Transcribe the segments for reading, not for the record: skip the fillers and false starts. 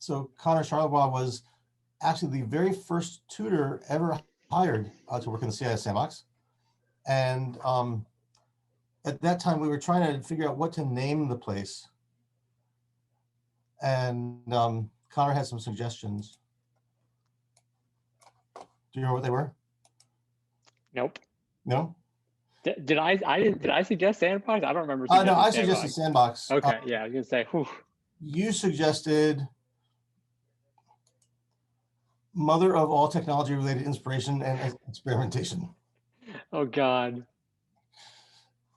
So Connor Charlebois was actually the very first tutor ever hired to work in the CIS sandbox. And at that time, we were trying to figure out what to name the place. And Connor had some suggestions. Do you know what they were? Nope. No? Did I suggest Sandbox? I don't remember No, suggesting I Sandbox. suggested Sandbox. Okay, yeah, I was gonna say, whew. You suggested mother of all technology-related inspiration and experimentation. Oh God.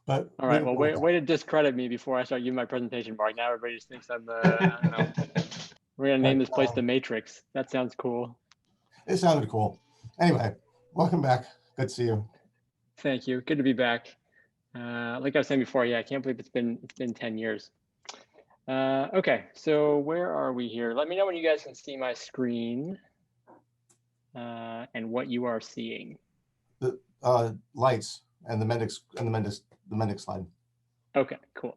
But all right, well, way to discredit me before I start giving my presentation, Mark. Now everybody just thinks I'm I don't know. We're gonna name this place the Matrix. That sounds cool. It sounded cool. Anyway, welcome back. Good to see you. Thank you. Good to be back. Like I was saying before, yeah, I can't believe it's been 10 years. Okay, so where are we here? Let me know when you guys can see my screen and what you are seeing. The lights and the Mendix slide. Okay, cool.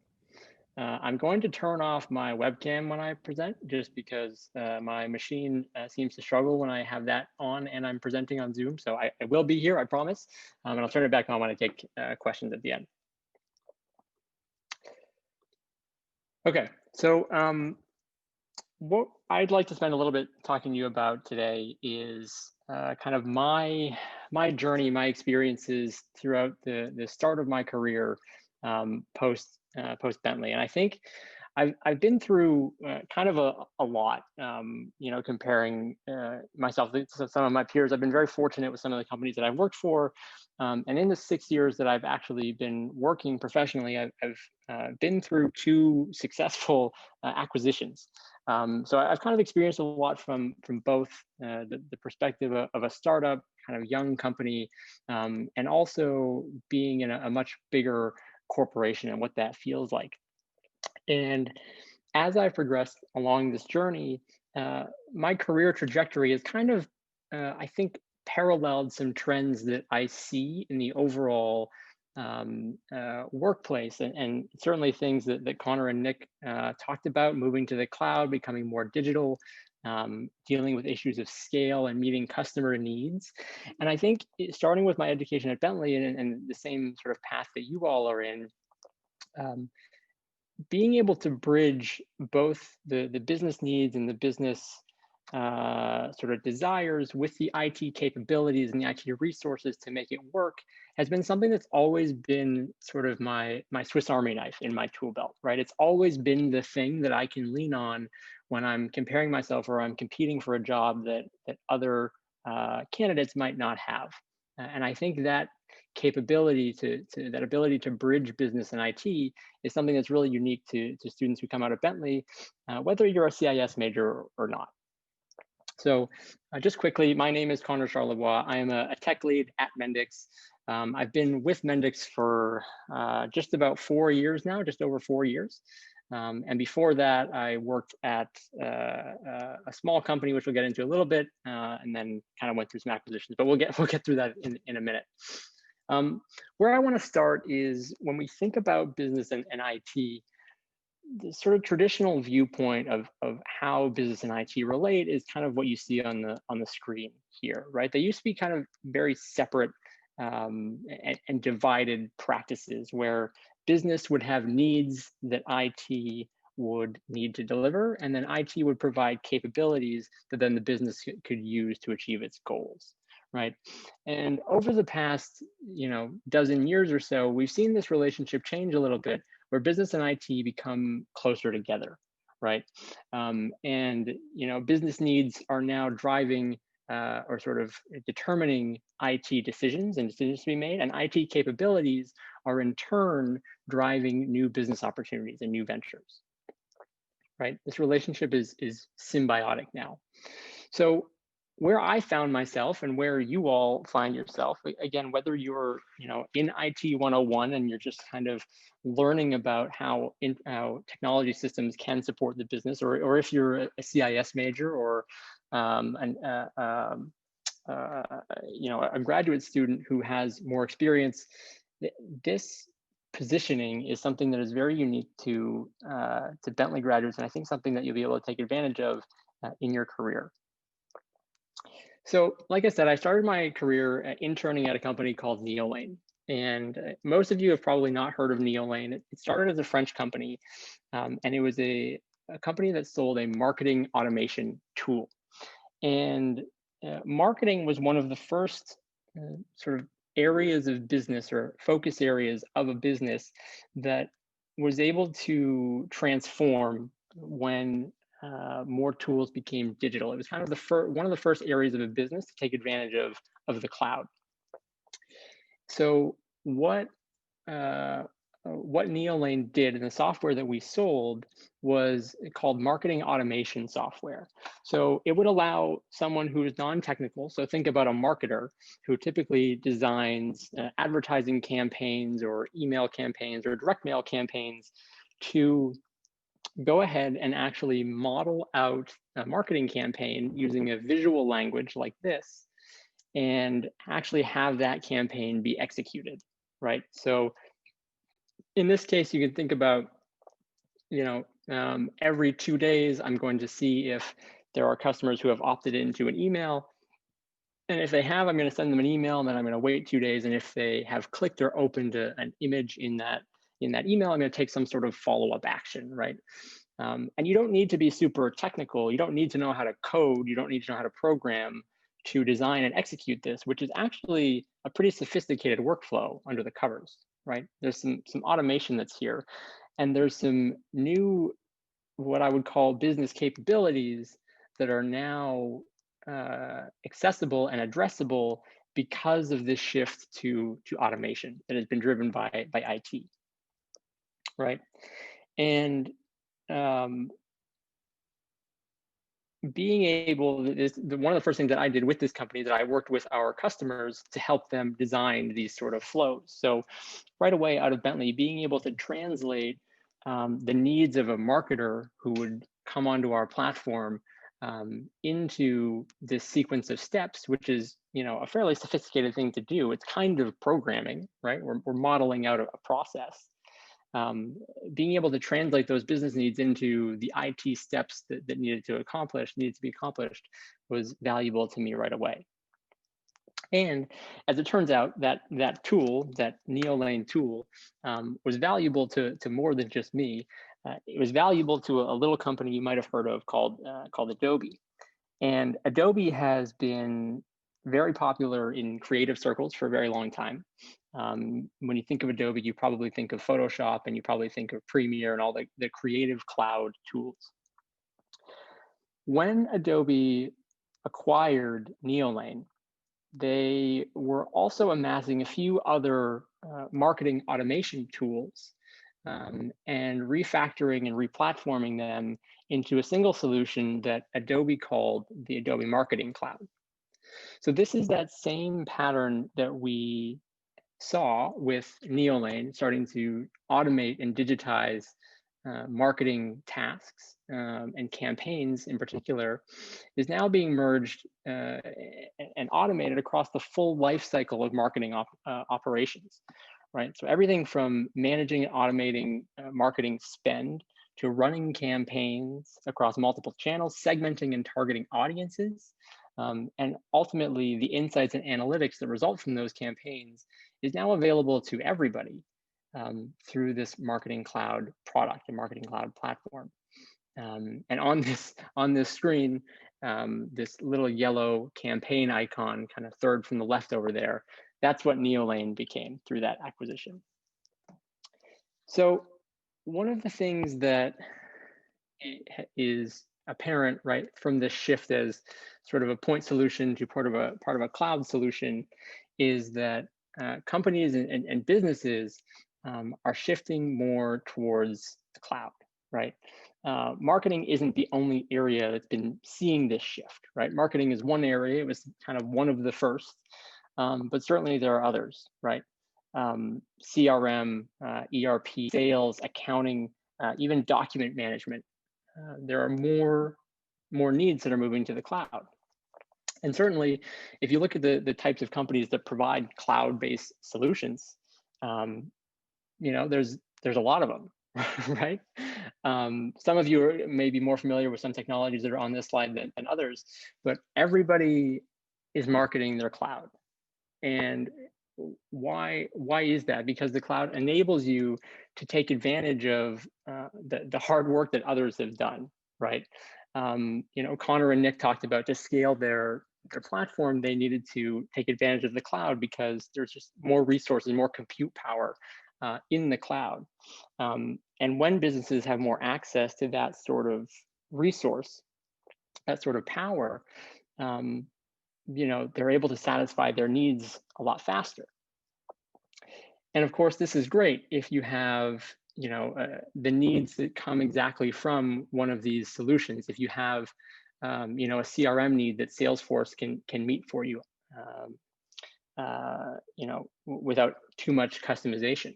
I'm going to turn off my webcam when I present, just because my machine seems to struggle when I have that on and I'm presenting on Zoom. So I will be here, I promise. And I'll turn it back on when I take questions at the end. Okay, so what I'd like to spend a little bit talking to you about today is kind of my journey, my experiences throughout the start of my career post Bentley. And I think I've been through kind of a lot, you know, comparing myself to some of my peers. I've been very fortunate with some of the companies that I've worked for. And in the 6 years that I've actually been working professionally, I've been through 2 successful acquisitions. So I've kind of experienced a lot from both the perspective of a startup, kind of young company, and also being in a much bigger corporation and what that feels like. And as I've progressed along this journey, my career trajectory has kind of, I think, paralleled some trends that I see in the overall workplace, and certainly things that Connor and Nick talked about, moving to the cloud, becoming more digital, dealing with issues of scale and meeting customer needs. And I think starting with my education at Bentley and the same sort of path that you all are in, being able to bridge both the business needs and the business sort of desires with the IT capabilities and the IT resources to make it work has been something that's always been sort of my Swiss Army knife in my tool belt, right? It's always been the thing that I can lean on when I'm comparing myself or I'm competing for a job that other candidates might not have. And I think that capability that ability to bridge business and IT is something that's really unique to students who come out of Bentley, whether you're a CIS major or not. So just quickly, my name is Connor Charlebois. I am a tech lead at Mendix. I've been with Mendix for just about 4 years now, just over 4 years. And before that, I worked at a small company, which we'll get into a little bit, and then kind of went through some acquisitions. But we'll get through that in a minute. Where I want to start is when we think about business and IT, the sort of traditional viewpoint of how business and IT relate is kind of what you see on the screen here, right? They used to be kind of very separate and divided practices, where business would have needs that IT would need to deliver, and then IT would provide capabilities that then the business could use to achieve its goals, right? And over the past, dozen years or so, we've seen this relationship change a little bit, where business and IT become closer together, right? And business needs are now driving or sort of determining IT decisions and decisions to be made, and IT capabilities are in turn driving new business opportunities and new ventures, right? This relationship is symbiotic now. So where I found myself and where you all find yourself, again, whether you're in IT 101 and you're just kind of learning about how technology systems can support the business, or if you're a CIS major or a graduate student who has more experience, this positioning is something that is very unique to Bentley graduates, and I think something that you'll be able to take advantage of in your career. So, like I said, I started my career interning at a company called Neolane. And most of you have probably not heard of Neolane. It started as a French company, and it was a company that sold a marketing automation tool. And marketing was one of the first sort of areas of business or focus areas of a business that was able to transform when more tools became digital. It was kind of one of the first areas of a business to take advantage of the cloud. So what Neolane did in the software that we sold was called marketing automation software. So it would allow someone who is non-technical, so think about a marketer who typically designs advertising campaigns or email campaigns or direct mail campaigns, to go ahead and actually model out a marketing campaign using a visual language like this, and actually have that campaign be executed, right? So in this case, you can think about, every 2 days, I'm going to see if there are customers who have opted into an email. And if they have, I'm going to send them an email, and then I'm going to wait 2 days. And if they have clicked or opened an image in that email, I'm going to take some sort of follow-up action, right? And you don't need to be super technical. You don't need to know how to code. You don't need to know how to program to design and execute this, which is actually a pretty sophisticated workflow under the covers, right? There's some automation that's here, and there's some new, what I would call business capabilities that are now accessible and addressable because of this shift to automation that has been driven by IT, right? And being able, one of the first things that I did with this company, that I worked with our customers to help them design these sort of flows. So right away out of Bentley, being able to translate the needs of a marketer who would come onto our platform into this sequence of steps, which is, a fairly sophisticated thing to do. It's kind of programming, right? We're modeling out a process. Being able to translate those business needs into the IT steps that needed to be accomplished was valuable to me right away. And as it turns out, that tool, that Neolane tool, was valuable to more than just me. It was valuable to a little company you might have heard of called Adobe. And Adobe has been very popular in creative circles for a very long time. When you think of Adobe, you probably think of Photoshop, and you probably think of Premiere and all the creative cloud tools. When Adobe acquired Neolane, they were also amassing a few other marketing automation tools and refactoring and replatforming them into a single solution that Adobe called the Adobe Marketing Cloud. So this is that same pattern that we saw with Neolane, starting to automate and digitize marketing tasks and campaigns in particular, is now being merged and automated across the full life cycle of marketing operations, right? So everything from managing and automating marketing spend to running campaigns across multiple channels, segmenting and targeting audiences, and ultimately the insights and analytics that result from those campaigns is now available to everybody through this Marketing Cloud product, the Marketing Cloud platform. And on this screen, this little yellow campaign icon, kind of third from the left over there, that's what Neolane became through that acquisition. So one of the things that is apparent, right, from this shift as sort of a point solution to part of a cloud solution, is that companies and businesses are shifting more towards the cloud, right? Marketing isn't the only area that's been seeing this shift, right? Marketing is one area. It was kind of one of the first, but certainly there are others, right? CRM, ERP, sales, accounting, even document management. There are more needs that are moving to the cloud. And certainly, if you look at the types of companies that provide cloud-based solutions, there's a lot of them, right? Some of you are maybe more familiar with some technologies that are on this slide than others, but everybody is marketing their cloud. And why is that? Because the cloud enables you to take advantage of the hard work that others have done, right? You know, Connor and Nick talked about, to scale their platform, they needed to take advantage of the cloud because there's just more resources, more compute power in the cloud. And when businesses have more access to that sort of resource, that sort of power, you know, they're able to satisfy their needs a lot faster. And of course, this is great if you have, you know, the needs that come exactly from one of these solutions. If you have, you know, a CRM need that Salesforce can meet for you, you know, without too much customization.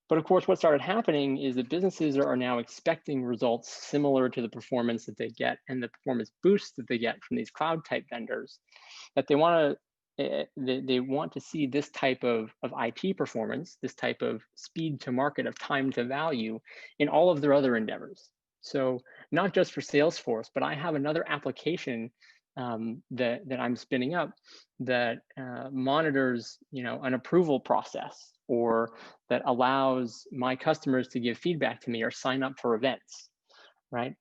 But of course, what started happening is that businesses are now expecting results similar to the performance that they get and the performance boosts that they get from these cloud type vendors, that they want to see this type of IT performance, this type of speed to market, of time to value in all of their other endeavors. So not just for Salesforce, but I have another application that I'm spinning up that monitors, you know, an approval process, or that allows my customers to give feedback to me or sign up for events, right?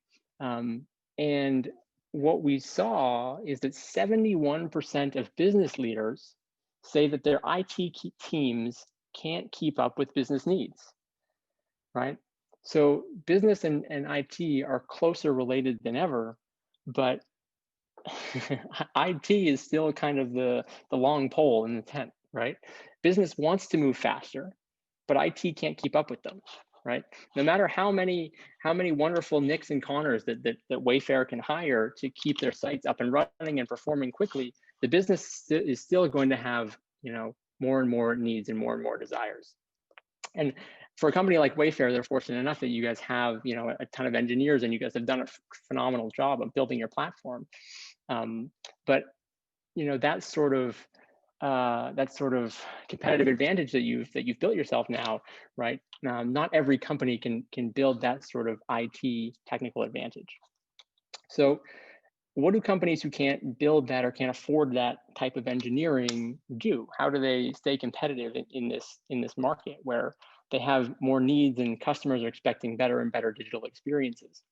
And what we saw is that 71% of business leaders say that their IT teams can't keep up with business needs, right? So business and IT are closer related than ever, but IT is still kind of the long pole in the tent, right? Business wants to move faster, but IT can't keep up with them, right? No matter how many wonderful Nicks and Connors that Wayfair can hire to keep their sites up and running and performing quickly, the business is still going to have, you know, more and more needs and more desires. And for a company like Wayfair, they're fortunate enough that you guys have, you know, a ton of engineers, and you guys have done a phenomenal job of building your platform. But you know, that sort of competitive advantage that you've built yourself now, right? Not every company can build that sort of IT technical advantage. So what do companies who can't build that or can't afford that type of engineering do? How do they stay competitive in this market where they have more needs and customers are expecting better and better digital experiences?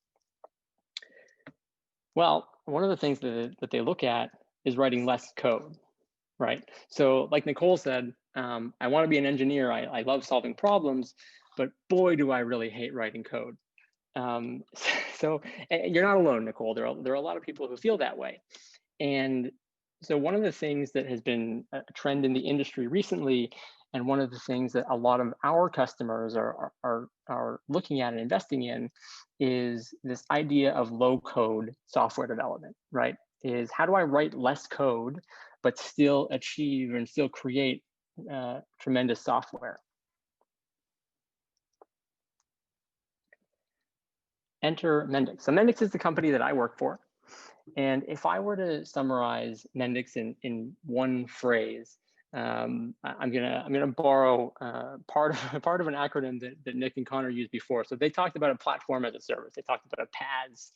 Well, one of the things that they look at is writing less code, right? So like Nicole said, I want to be an engineer. I love solving problems, but boy, do I really hate writing code. So you're not alone, Nicole. There are a lot of people who feel that way. And so one of the things that has been a trend in the industry recently, and one of the things that a lot of our customers are looking at and investing in, is this idea of low code software development, right? Is how do I write less code, but still achieve and still create tremendous software? Enter Mendix. So Mendix is the company that I work for. And if I were to summarize Mendix in one phrase, I'm gonna borrow part of an acronym that Nick and Connor used before. So they talked about a platform as a service. They talked about a PaaS.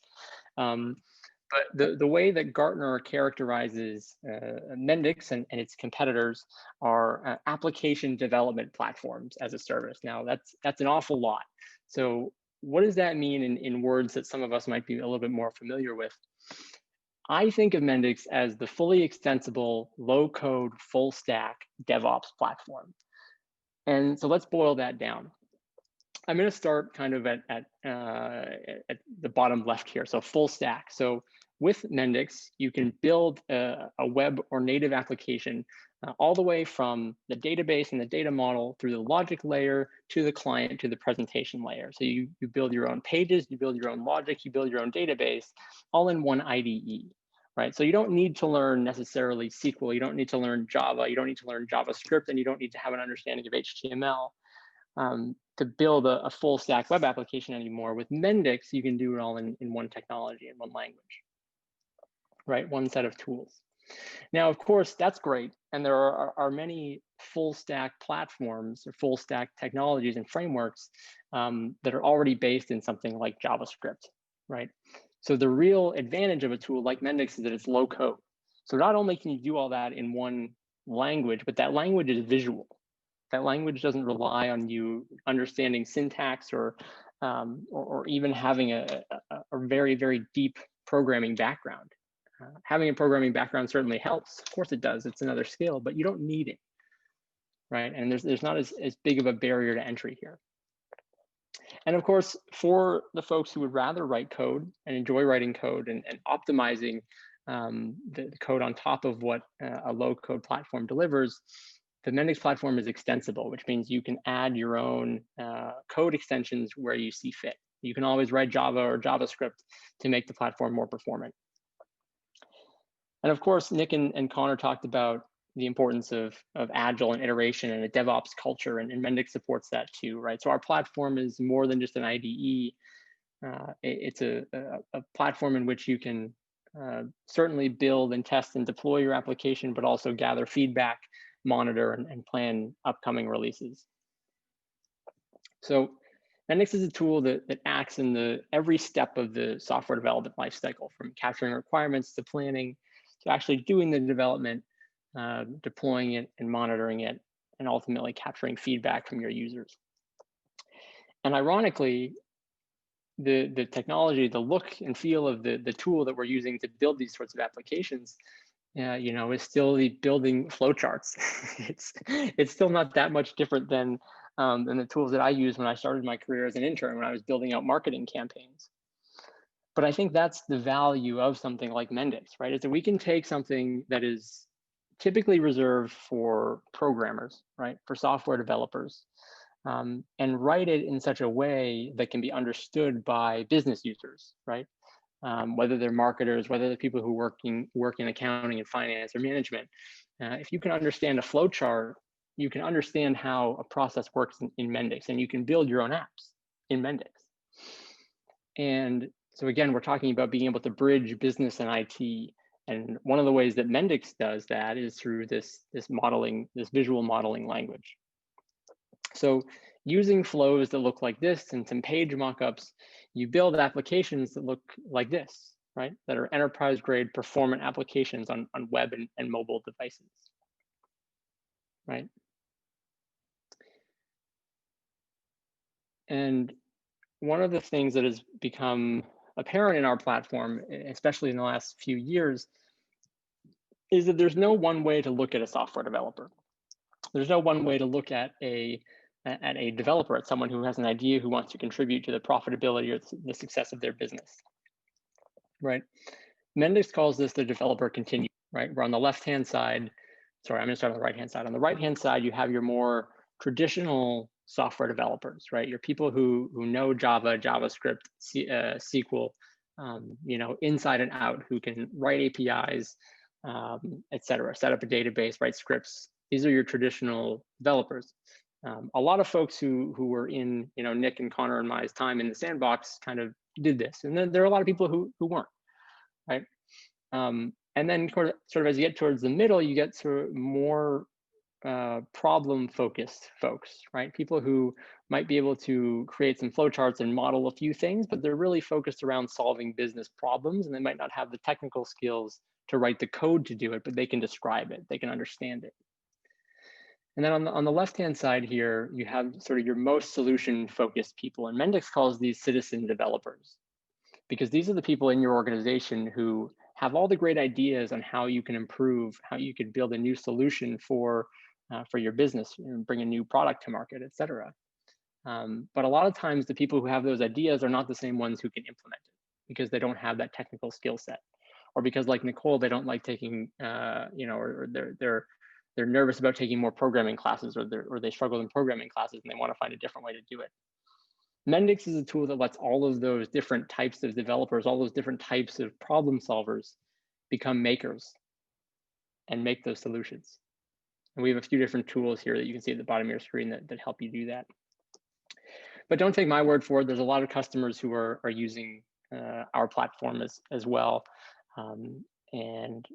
But the way that Gartner characterizes Mendix and its competitors are application development platforms as a service. Now that's an awful lot. So what does that mean in words that some of us might be a little bit more familiar with? I think of Mendix as the fully extensible, low-code, full-stack DevOps platform. And so let's boil that down. I'm going to start kind of at the bottom left here, so full stack. So with Mendix, you can build a web or native application all the way from the database and the data model through the logic layer to the client to the presentation layer. So you build your own pages, you build your own logic, you build your own database, all in one IDE, right? So you don't need to learn necessarily SQL, you don't need to learn Java, you don't need to learn JavaScript, and you don't need to have an understanding of HTML to build a full stack web application anymore. With Mendix, you can do it all in one technology, in one language, right? One set of tools. Now, of course, that's great. And there are many full stack platforms or full stack technologies and frameworks that are already based in something like JavaScript, right? So the real advantage of a tool like Mendix is that it's low code. So not only can you do all that in one language, but that language is visual. That language doesn't rely on you understanding syntax or even having a very, very deep programming background. Having a programming background certainly helps. Of course it does. It's another skill, but you don't need it, right? And there's not as big of a barrier to entry here. And of course, for the folks who would rather write code and enjoy writing code and optimizing the code on top of what a low code platform delivers, the Mendix platform is extensible, which means you can add your own code extensions where you see fit. You can always write Java or JavaScript to make the platform more performant. And of course, Nick and Connor talked about the importance of agile and iteration and a DevOps culture, and Mendix supports that too, right? So our platform is more than just an IDE. It's a platform in which you can certainly build and test and deploy your application, but also gather feedback, monitor, and plan upcoming releases. So Mendix is a tool that acts in every step of the software development lifecycle, from capturing requirements to planning, to actually doing the development, deploying it and monitoring it, and ultimately capturing feedback from your users. And ironically, the technology, the look and feel of the tool that we're using to build these sorts of applications, is still the building flowcharts. it's still not that much different than the tools that I used when I started my career as an intern, when I was building out marketing campaigns. But I think that's the value of something like Mendix, right? Is that we can take something that is typically reserved for programmers, right? For software developers, and write it in such a way that can be understood by business users, right? Whether they're marketers, whether they're people who work in accounting and finance or management. If you can understand a flow chart, you can understand how a process works in Mendix, and you can build your own apps in Mendix. And so again, we're talking about being able to bridge business and IT. And one of the ways that Mendix does that is through this modeling, this visual modeling language. So using flows that look like this and some page mockups, you build applications that look like this, right? That are enterprise-grade performant applications on web and mobile devices, right? And one of the things that has become apparent in our platform, especially in the last few years, is that there's no one way to look at a software developer. There's no one way to look at a developer, at someone who has an idea, who wants to contribute to the profitability or the success of their business, right? Mendix calls this the developer continuum, right? Where on the left-hand side, sorry, I'm gonna start on the right-hand side. On the right-hand side, you have your more traditional software developers, right? Your people who know Java, JavaScript, SQL, inside and out, who can write APIs, et cetera, set up a database, write scripts. These are your traditional developers. A lot of folks who were in, Nick and Connor and my time in the sandbox kind of did this. And then there are a lot of people who weren't, right? And then sort of as you get towards the middle, you get sort of more problem-focused folks, right? People who might be able to create some flowcharts and model a few things, but they're really focused around solving business problems, and they might not have the technical skills to write the code to do it, but they can describe it, they can understand it. And then on the left-hand side here, you have sort of your most solution-focused people, and Mendix calls these citizen developers, because these are the people in your organization who have all the great ideas on how you can improve, how you could build a new solution for your business, bring a new product to market, et cetera. But a lot of times the people who have those ideas are not the same ones who can implement it, because they don't have that technical skill set, or because, like Nicole, they don't like taking, or they're nervous about taking more programming classes, or they struggle in programming classes and they want to find a different way to do it. Mendix is a tool that lets all of those different types of developers, all those different types of problem solvers become makers and make those solutions. And we have a few different tools here that you can see at the bottom of your screen that help you do that. But don't take my word for it. There's a lot of customers who are using our platform as well. And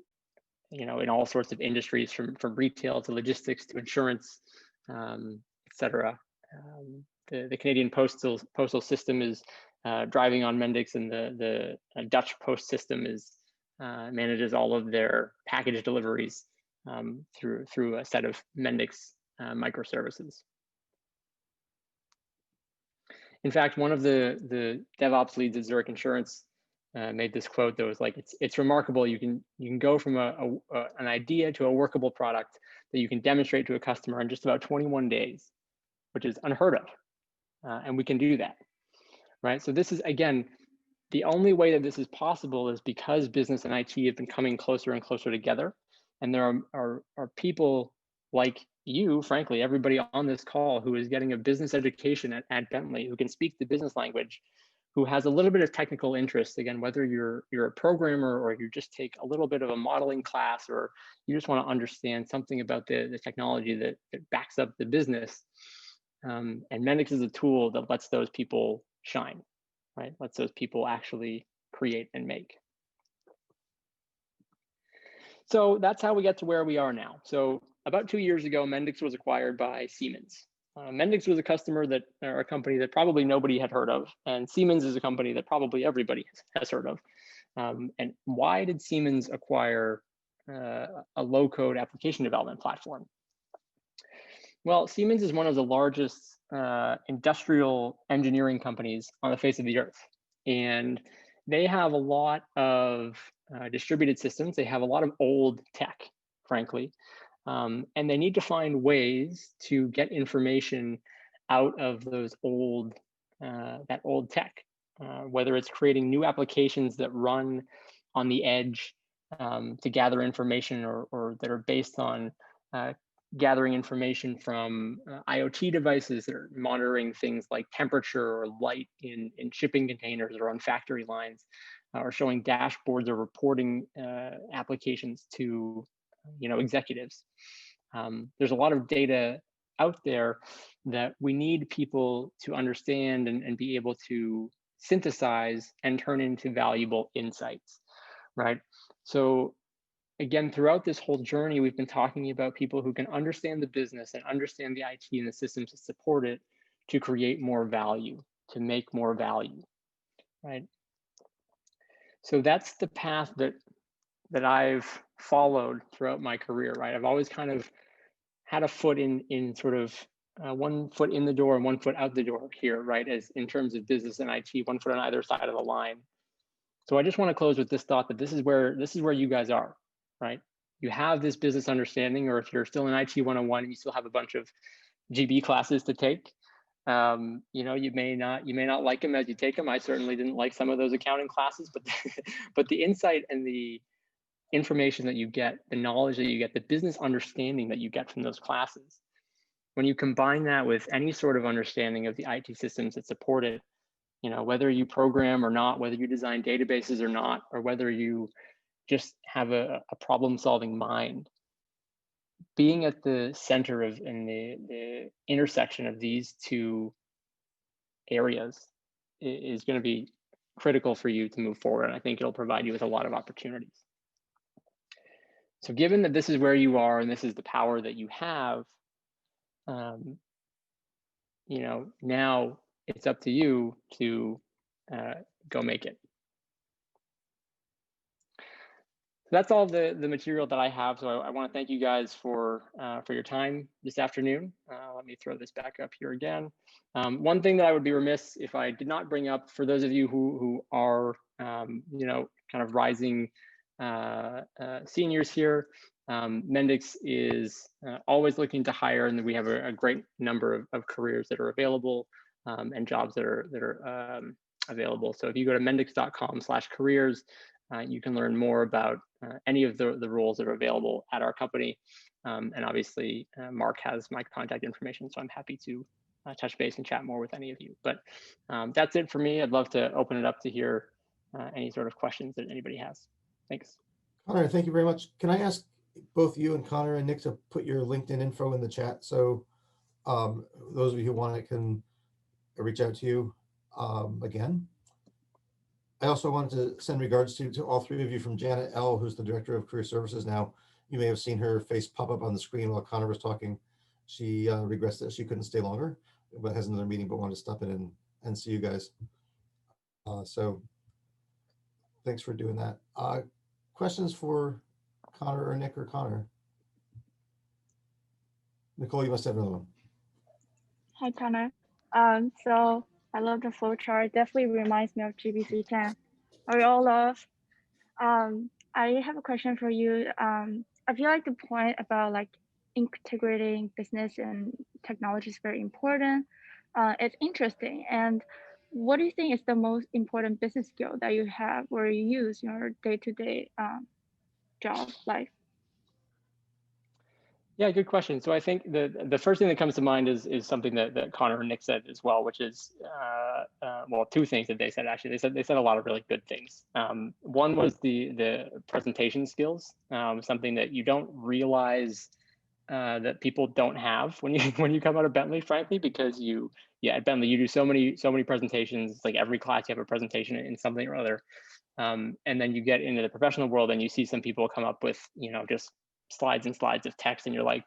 in all sorts of industries, from retail to logistics to insurance, etc. The Canadian postal system is driving on Mendix, and the Dutch post system is manages all of their package deliveries through a set of Mendix microservices. In fact, one of the DevOps leads at Zurich Insurance made this quote that was like, it's remarkable. You can go from an idea to a workable product that you can demonstrate to a customer in just about 21 days, which is unheard of. And we can do that, right? So this is, again, the only way that this is possible is because business and IT have been coming closer and closer together. And there are people like you, frankly, everybody on this call who is getting a business education at Bentley, who can speak the business language, who has a little bit of technical interest, again, whether you're a programmer or you just take a little bit of a modeling class, or you just want to understand something about the technology that backs up the business. And Mendix is a tool that lets those people shine, right? Lets those people actually create and make. So that's how we get to where we are now. So about 2 years ago, Mendix was acquired by Siemens. Mendix was a company that probably nobody had heard of, and Siemens is a company that probably everybody has heard of. And why did Siemens acquire a low-code application development platform? Well, Siemens is one of the largest industrial engineering companies on the face of the earth, and they have a lot of distributed systems. They have a lot of old tech, frankly. And they need to find ways to get information out of those that old tech, whether it's creating new applications that run on the edge to gather information, or that are based on gathering information from IoT devices that are monitoring things like temperature or light in shipping containers or on factory lines, or showing dashboards or reporting applications to executives. There's a lot of data out there that we need people to understand and be able to synthesize and turn into valuable insights, right? So again, throughout this whole journey, we've been talking about people who can understand the business and understand the IT and the systems to support it, to create more value, to make more value, right? So that's the path that I've followed throughout my career, right? I've always kind of had a foot in sort of one foot in the door and one foot out the door here, right? As in terms of business and IT, one foot on either side of the line. So I just want to close with this thought that this is where you guys are, right? You have this business understanding, or if you're still in IT 101 and you still have a bunch of GB classes to take, you may not like them as you take them. I certainly didn't like some of those accounting classes, but the insight and the information that you get, the knowledge that you get, the business understanding that you get from those classes, when you combine that with any sort of understanding of the IT systems that support it, whether you program or not, whether you design databases or not, or whether you just have a problem-solving mind, being at the center of and the intersection of these two areas is going to be critical for you to move forward. And I think it'll provide you with a lot of opportunities. So given that this is where you are and this is the power that you have, now it's up to you to go make it. So that's all the material that I have. So I want to thank you guys for your time this afternoon. Let me throw this back up here again. One thing that I would be remiss if I did not bring up, for those of you who are kind of rising seniors here, Mendix is always looking to hire, and we have a great number of careers that are available and jobs that are available. So if you go to mendix.com/careers, you can learn more about any of the roles that are available at our company. And obviously, Mark has my contact information, so I'm happy to touch base and chat more with any of you. But that's it for me. I'd love to open it up to hear any sort of questions that anybody has. Thanks. Connor, thank you very much. Can I ask both you and Connor and Nick to put your LinkedIn info in the chat, so those of you who want it can reach out to you again? I also wanted to send regards to all three of you from Janet L., who's the Director of Career Services now. You may have seen her face pop up on the screen while Connor was talking. She regrets that she couldn't stay longer, but has another meeting, but wanted to stop in and see you guys. So thanks for doing that. Questions for Connor or Nick or Connor? Nicole, you must have another one. Hi, Connor. So I love the flow chart. Definitely reminds me of GBC10. We all love. I have a question for you. I feel like the point about like integrating business and technology is very important. It's interesting. And what do you think is the most important business skill that you have or you use in your day-to-day job life? Yeah, good question. So I think the first thing that comes to mind is something that Connor and Nick said as well, which is well, two things that they said actually. They said a lot of really good things. One was the presentation skills, something that you don't realize that people don't have when you come out of Bentley, frankly, because at Bentley you do so many presentations. It's like every class you have a presentation in something or other, and then you get into the professional world and you see some people come up with just slides and slides of text, and you're like,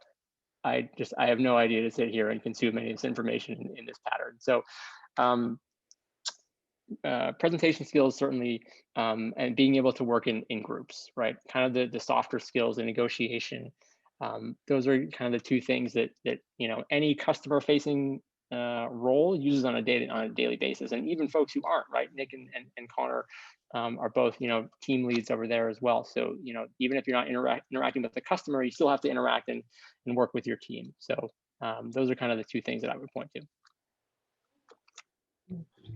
I have no idea to sit here and consume any of this information in this pattern. So presentation skills certainly, and being able to work in groups, right? Kind of the softer skills and negotiation. Those are kind of the two things that any customer facing role uses on a daily basis, and even folks who aren't, right? Nick and Connor are both team leads over there as well. So even if you're not interacting with the customer, you still have to interact and work with your team. So those are kind of the two things that I would point to.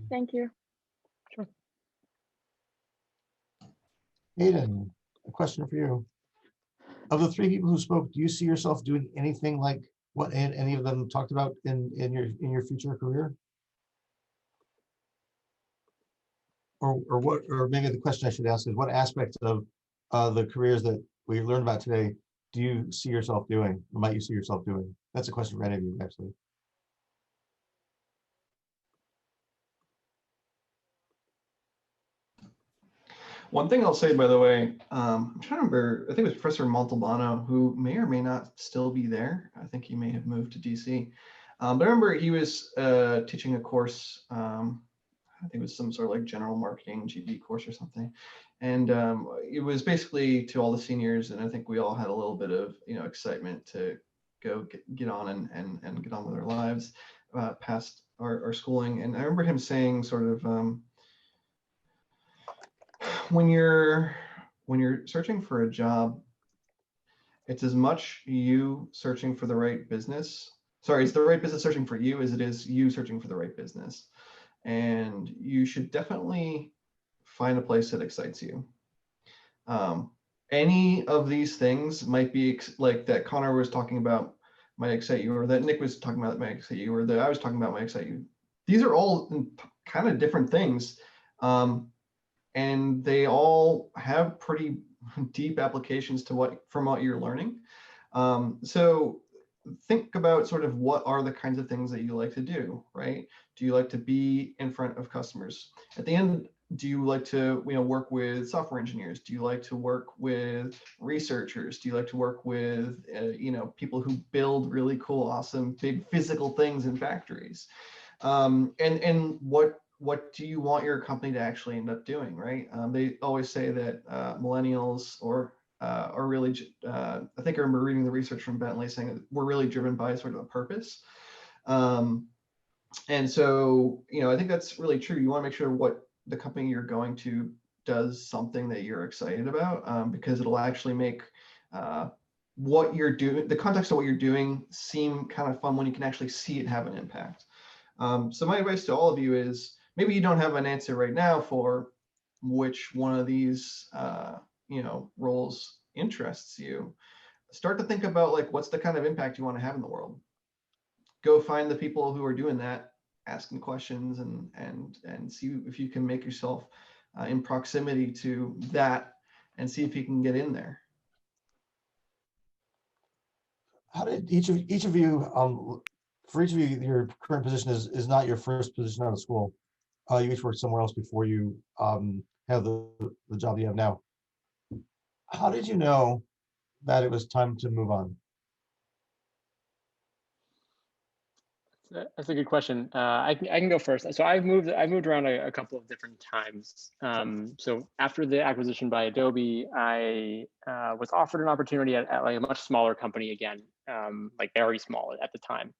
Thank you. Sure. Hayden, a question for you. Of the three people who spoke, do you see yourself doing anything like what any of them talked about in your future career? Or maybe the question I should ask is, what aspects of the careers that we learned about today do you see yourself doing, or might you see yourself doing? That's a question for any of you, actually. One thing I'll say, by the way, I'm trying to remember, I think it was Professor Montalbano, who may or may not still be there. I think he may have moved to DC. But I remember he was teaching a course, I think it was some sort of like general marketing GD course or something. And it was basically to all the seniors, and I think we all had a little bit of excitement to go get on and get on with our lives past our schooling. And I remember him saying sort of, when you're searching for a job, it's as much you searching for the right business. Sorry, it's the right business searching for you as it is you searching for the right business. And you should definitely find a place that excites you. Any of these things might be like that Connor was talking about might excite you, or that Nick was talking about that might excite you, or that I was talking about might excite you. These are all kind of different things. And they all have pretty deep applications to from what you're learning. So think about sort of what are the kinds of things that you like to do, right? Do you like to be in front of customers? At the end, do you like to work with software engineers? Do you like to work with researchers? Do you like to work with people who build really cool, awesome, big physical things in factories? And what do you want your company to actually end up doing, right? They always say that millennials are really, I think I remember reading the research from Bentley saying that we're really driven by sort of a purpose. And so, I think that's really true. You want to make sure what the company you're going to does something that you're excited about, because it'll actually make what you're doing, the context of what you're doing, seem kind of fun when you can actually see it have an impact. So my advice to all of you is, maybe you don't have an answer right now for which one of these roles interests you. Start to think about like, what's the kind of impact you want to have in the world. Go find the people who are doing that, ask them questions, and see if you can make yourself in proximity to that, and see if you can get in there. How did each of you, for each of you, your current position is not your first position out of school. You each worked somewhere else before you have the job you have now. How did you know that it was time to move on? That's a good question. I can go first. So I've moved around a couple of different times. So after the acquisition by Adobe, I was offered an opportunity at like a much smaller company again, like very small at the time.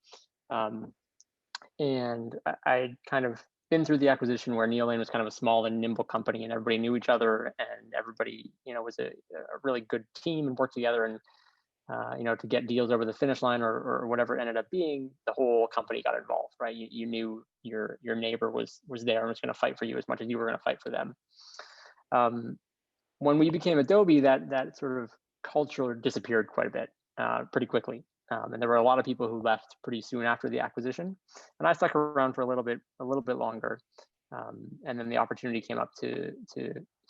And I'd kind of been through the acquisition where Neolane was kind of a small and nimble company, and everybody knew each other, and everybody, was a really good team and worked together. And to get deals over the finish line or whatever it ended up being, the whole company got involved, right? You knew your neighbor was there and was going to fight for you as much as you were going to fight for them. When we became Adobe, that sort of culture disappeared quite a bit, pretty quickly. And there were a lot of people who left pretty soon after the acquisition, and I stuck around for a little bit longer. And then the opportunity came up to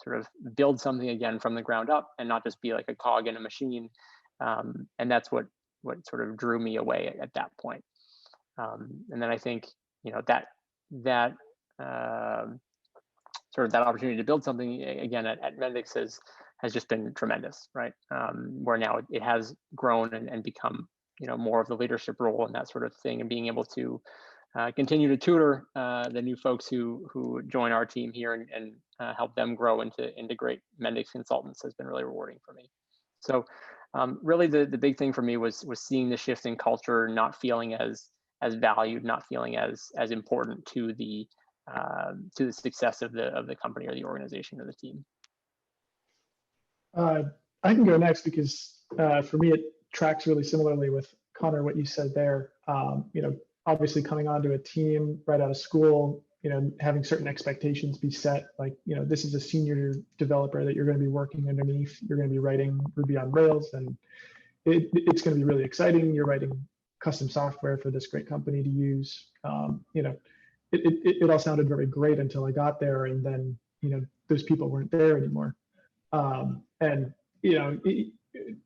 sort of build something again from the ground up and not just be like a cog in a machine. And that's what sort of drew me away at that point. And then I think that sort of that opportunity to build something again at Mendix has just been tremendous, right? Where now it has grown and become more of the leadership role and that sort of thing, and being able to continue to tutor the new folks who join our team here and help them grow into great Mendix consultants has been really rewarding for me. So really the big thing for me was seeing the shift in culture, not feeling as valued, not feeling as important to the success of the company or the organization or the team. I can go next because for me, it tracks really similarly with Connor, what you said there. Obviously coming onto a team right out of school, having certain expectations be set, like, this is a senior developer that you're going to be working underneath. You're going to be writing Ruby on Rails, and it's going to be really exciting. You're writing custom software for this great company to use. It all sounded very great until I got there, and then, those people weren't there anymore.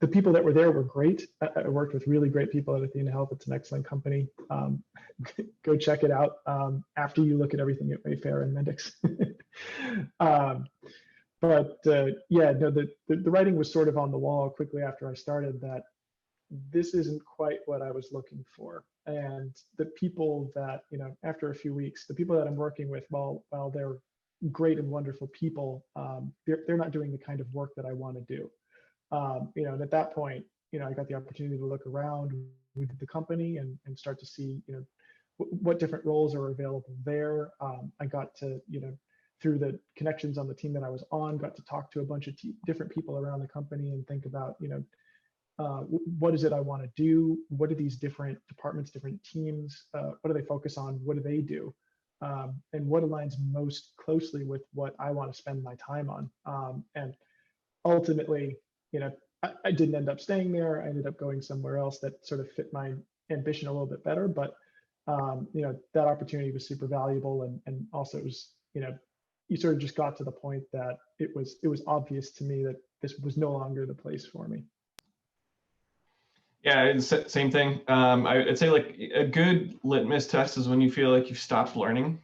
The people that were there were great. I worked with really great people at Athena Health. It's an excellent company. Go check it out after you look at everything at Wayfair and Mendix. The writing was sort of on the wall quickly after I started that this isn't quite what I was looking for. And the people that, after a few weeks, the people that I'm working with, while they're great and wonderful people, they're not doing the kind of work that I want to do. And at that point, I got the opportunity to look around with the company and start to see, what different roles are available there. I got to, through the connections on the team that I was on, got to talk to a bunch of different people around the company and think about, what is it I want to do? What do these different departments, different teams, what do they focus on? What do they do? And what aligns most closely with what I want to spend my time on? And ultimately, I didn't end up staying there. I ended up going somewhere else that sort of fit my ambition a little bit better. But that opportunity was super valuable, and also it was, you sort of just got to the point that it was obvious to me that this was no longer the place for me. Yeah, it's the same thing. I'd say like a good litmus test is when you feel like you've stopped learning,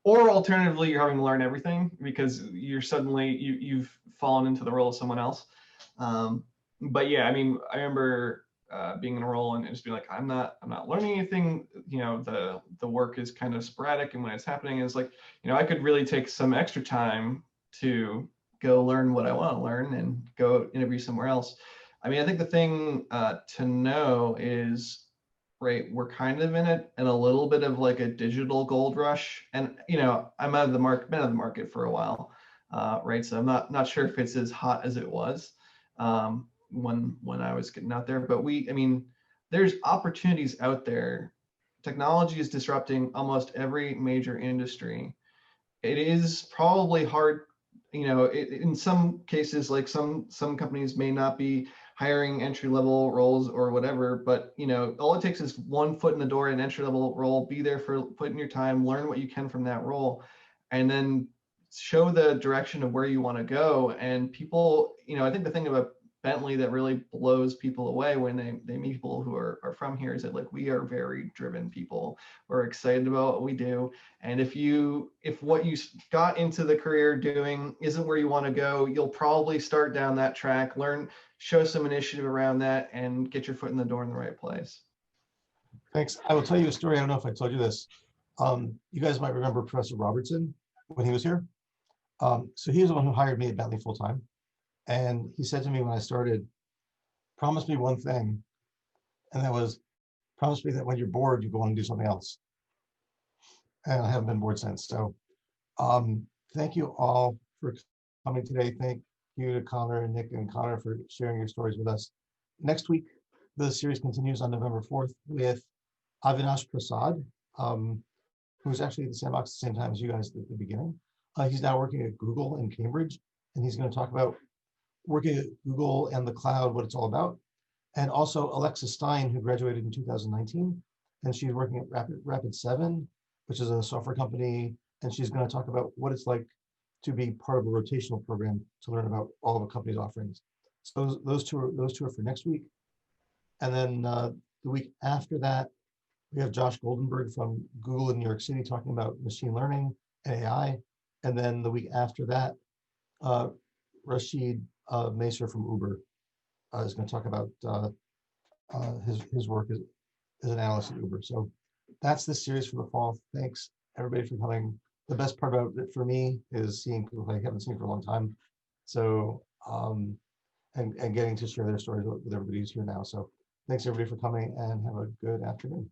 or alternatively, you're having to learn everything because you're suddenly you've fallen into the role of someone else. But yeah, I mean, I remember being in a role and just being like, I'm not learning anything. The work is kind of sporadic, and when it's happening, it's like, I could really take some extra time to go learn what I want to learn and go interview somewhere else. I mean, I think the thing to know is, right, we're kind of in a little bit of like a digital gold rush, and been out of the market for a while, right? So I'm not sure if it's as hot as it was when I was getting out there, but there's opportunities out there. Technology is disrupting almost every major industry. It is probably hard, in some cases, like some companies may not be hiring entry-level roles or whatever, but all it takes is one foot in the door, an entry-level role, be there for putting your time, learn what you can from that role, and then show the direction of where you want to go. And people, I think the thing about Bentley that really blows people away when they meet people who are from here is that like we are very driven people. We're excited about what we do. And if what you got into the career doing isn't where you want to go, you'll probably start down that track, show some initiative around that, and get your foot in the door in the right place. Thanks. I will tell you a story. I don't know if I told you this. You guys might remember Professor Robertson when he was here. So he was the one who hired me at Bentley full time. And he said to me when I started, promise me one thing. And that was, promise me that when you're bored, you go on and do something else. And I haven't been bored since. So thank you all for coming today. Thank you to Connor and Nick and Connor for sharing your stories with us. Next week, the series continues on November 4th with Avinash Prasad, who was actually at the Sandbox at the same time as you guys at the beginning. He's now working at Google in Cambridge, and he's going to talk about working at Google and the cloud, what it's all about. And also Alexa Stein, who graduated in 2019, and she's working at Rapid7, which is a software company, and she's going to talk about what it's like to be part of a rotational program to learn about all of a company's offerings. So those two are for next week. And then the week after that, we have Josh Goldenberg from Google in New York City talking about machine learning and AI. And then the week after that, Rashid Maser from Uber is going to talk about his work as an analyst at Uber. So that's the series for the fall. Thanks everybody for coming. The best part about it for me is seeing people I haven't seen for a long time. So and getting to share their stories with everybody who's here now. So thanks everybody for coming, and have a good afternoon.